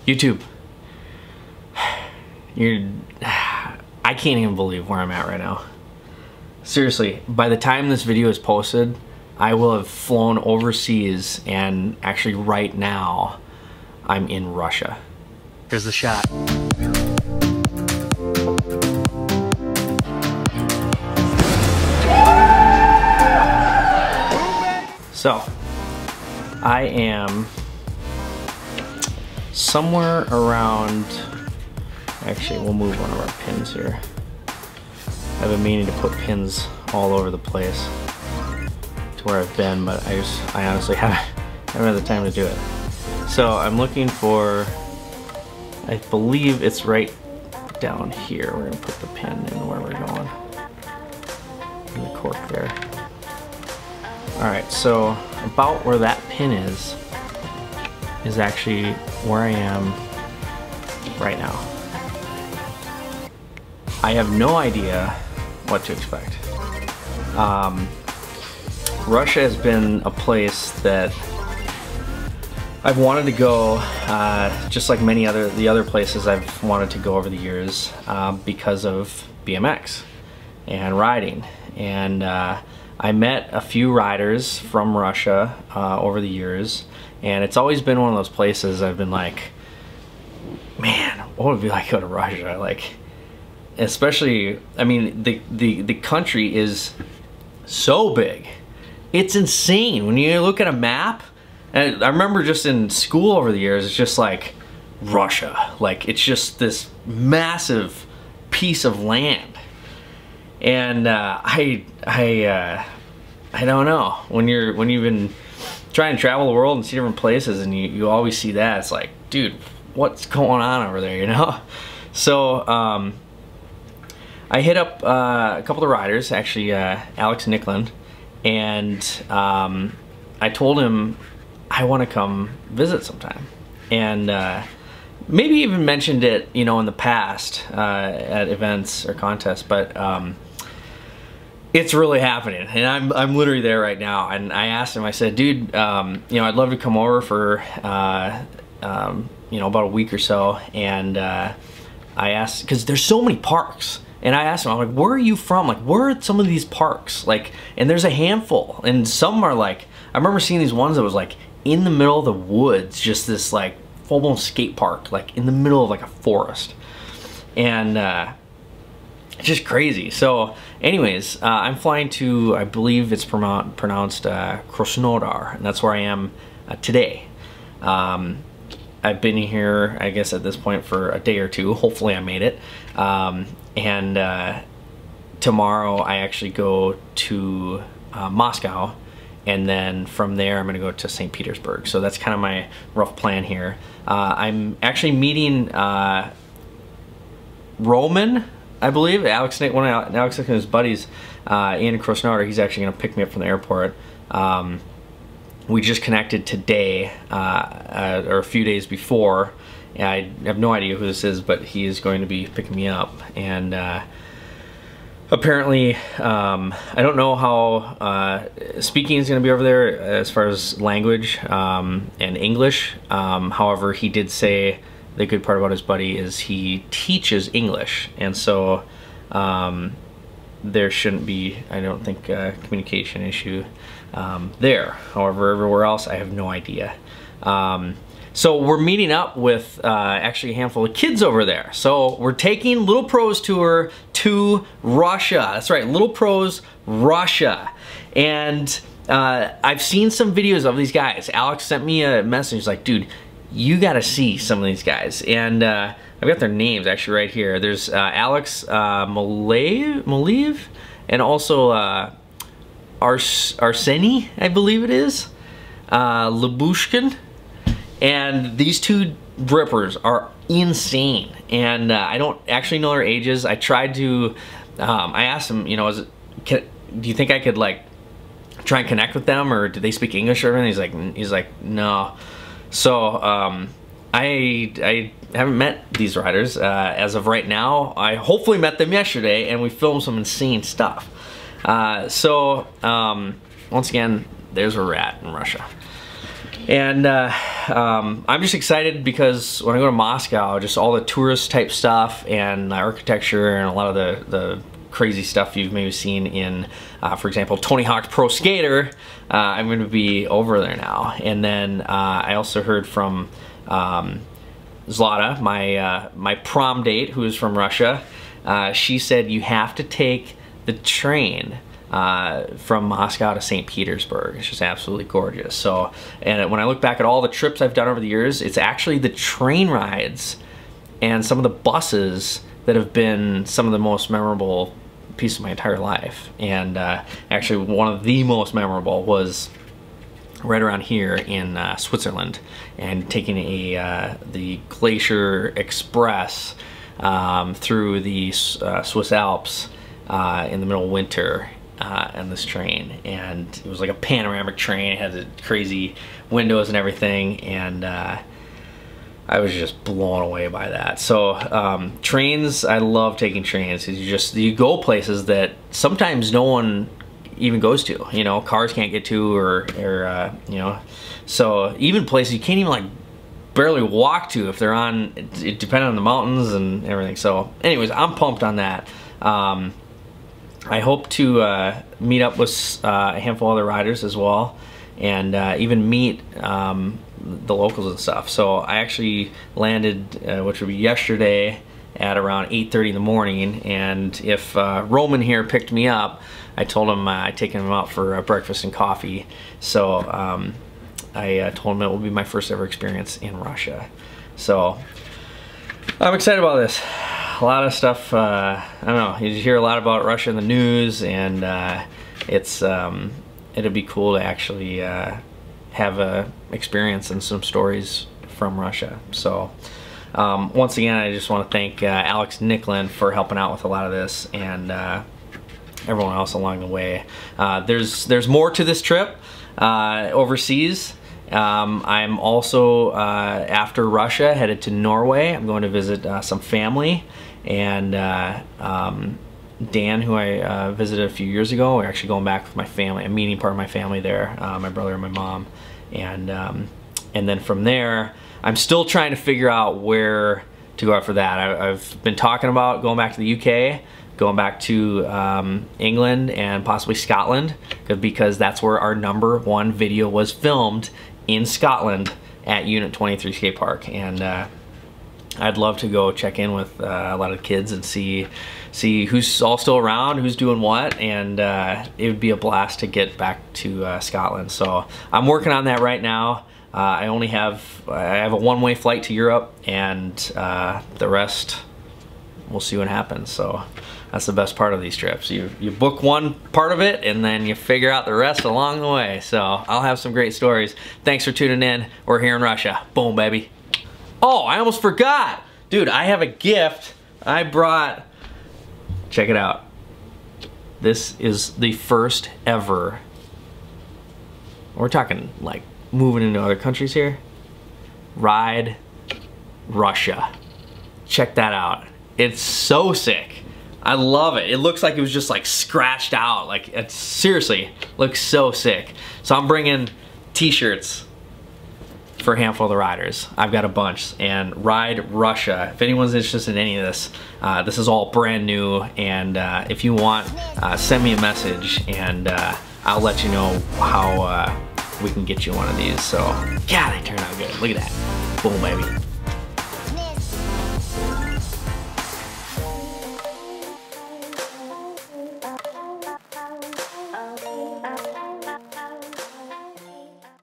YouTube, I can't even believe where I'm at right now. Seriously, by the time this video is posted, I will have flown overseas, and actually right now, I'm in Russia. Here's the shot. So, I am somewhere around, actually we'll move one of our pins here. I've been meaning to put pins all over the place to where I've been, but I honestly haven't had the time to do it. So I'm looking for, I believe it's right down here. We're gonna put the pin in where we're going. In the cork there. Alright, so about where that pin is actually where I am right now. I have no idea what to expect. Russia has been a place that I've wanted to go, just like many the other places I've wanted to go over the years, because of BMX and riding. And I met a few riders from Russia over the years, and it's always been one of those places I've been like, man, what would it be like to go to Russia? Like, especially, I mean, the country is so big. It's insane. When you look at a map, and I remember just in school over the years, it's just like Russia. Like, it's just this massive piece of land. And I don't know. When you've been trying to travel the world and see different places, and you always see that, it's like, dude, what's going on over there, you know? So I hit up a couple of riders, actually Alex Nicklin, and I told him I want to come visit sometime, and maybe even mentioned it, you know, in the past at events or contests, but it's really happening, and I'm literally there right now. And I asked him, I said, dude, you know, I'd love to come over for you know, about a week or so. And I asked, because there's so many parks, and I asked him, I'm like, where are you from? Like, where are some of these parks? Like, and there's a handful, and some are like, I remember seeing these ones that was like in the middle of the woods, just this like full-blown skate park, like in the middle of like a forest. And it's just crazy. So anyways, I'm flying to, I believe it's pronounced Krasnodar, and that's where I am today. I've been here, I guess at this point, for a day or two. Hopefully I made it. And tomorrow I actually go to Moscow, and then from there I'm gonna go to St. Petersburg. So that's kind of my rough plan here. I'm actually meeting Roman, I believe, Alex and his buddies in Krasnodar. He's actually gonna pick me up from the airport. We just connected today, or a few days before. I have no idea who this is, but he is going to be picking me up. And apparently, I don't know how speaking is going to be over there as far as language and English. However, he did say the good part about his buddy is he teaches English, and so there shouldn't be, I don't think, a communication issue there. However, everywhere else, I have no idea. So we're meeting up with actually a handful of kids over there. So we're taking Little Pro's tour to Russia. That's right, Little Pro's Russia. And I've seen some videos of these guys. Alex sent me a message like, dude, you gotta see some of these guys. And I've got their names actually right here. There's Alex Maleev, and also Arseny, I believe it is, Labushkin. And these two rippers are insane, and I don't actually know their ages. I tried to, I asked them, you know, do you think I could like try and connect with them, or do they speak English or anything? He's like, no. So I haven't met these riders as of right now. I hopefully met them yesterday, and we filmed some insane stuff. Once again, there's where we're at in Russia. And I'm just excited because when I go to Moscow, just all the tourist type stuff and the architecture and a lot of the crazy stuff you've maybe seen in, for example, Tony Hawk's Pro Skater, I'm going to be over there now. And then I also heard from Zlata, my prom date, who is from Russia. She said you have to take the train from Moscow to St. Petersburg. It's just absolutely gorgeous. So, and when I look back at all the trips I've done over the years, it's actually the train rides and some of the buses that have been some of the most memorable piece of my entire life. And actually one of the most memorable was right around here in Switzerland, and taking the Glacier Express through the Swiss Alps in the middle of winter on this train. And it was like a panoramic train. It had the crazy windows and everything, and I was just blown away by that. So trains, I love taking trains, because you go places that sometimes no one even goes to, you know, cars can't get to, or you know, so even places you can't even like barely walk to if they're on, it depending on the mountains and everything. So anyways, I'm pumped on that. I hope to meet up with a handful of other riders as well, and even meet the locals and stuff. So I actually landed, which would be yesterday, at around 8:30 in the morning, and if Roman here picked me up, I told him I'd taken him out for breakfast and coffee. So I told him it will be my first ever experience in Russia. So I'm excited about this. A lot of stuff, I don't know, you hear a lot about Russia in the news, and it'd be cool to actually have a experience and some stories from Russia. So once again, I just want to thank Alex Nicklin for helping out with a lot of this, and everyone else along the way. There's more to this trip overseas. I'm also, after Russia, headed to Norway. I'm going to visit some family, and Dan, who I visited a few years ago, we're actually going back with my family. I'm meeting part of my family there, my brother and my mom, and then from there, I'm still trying to figure out where to go after that. I've been talking about going back to the UK, going back to England, and possibly Scotland, because that's where our #1 video was filmed, in Scotland at Unit 23 Skate Park. And I'd love to go check in with a lot of the kids and see who's all still around, who's doing what, and it would be a blast to get back to Scotland. So I'm working on that right now. I have a one-way flight to Europe, and the rest, we'll see what happens. So that's the best part of these trips. You book one part of it, and then you figure out the rest along the way. So I'll have some great stories. Thanks for tuning in. We're here in Russia. Boom, baby. Oh, I almost forgot. Dude, I have a gift I brought. Check it out. This is the first ever, we're talking like moving into other countries here, Ride Russia. Check that out. It's so sick. I love it. It looks like it was just like scratched out. Like, it seriously looks so sick. So I'm bringing t-shirts for a handful of the riders. I've got a bunch. And Ride Russia, if anyone's interested in any of this, this is all brand new. And if you want, send me a message, and I'll let you know how we can get you one of these. So, yeah, they turn out good. Look at that. Boom, baby.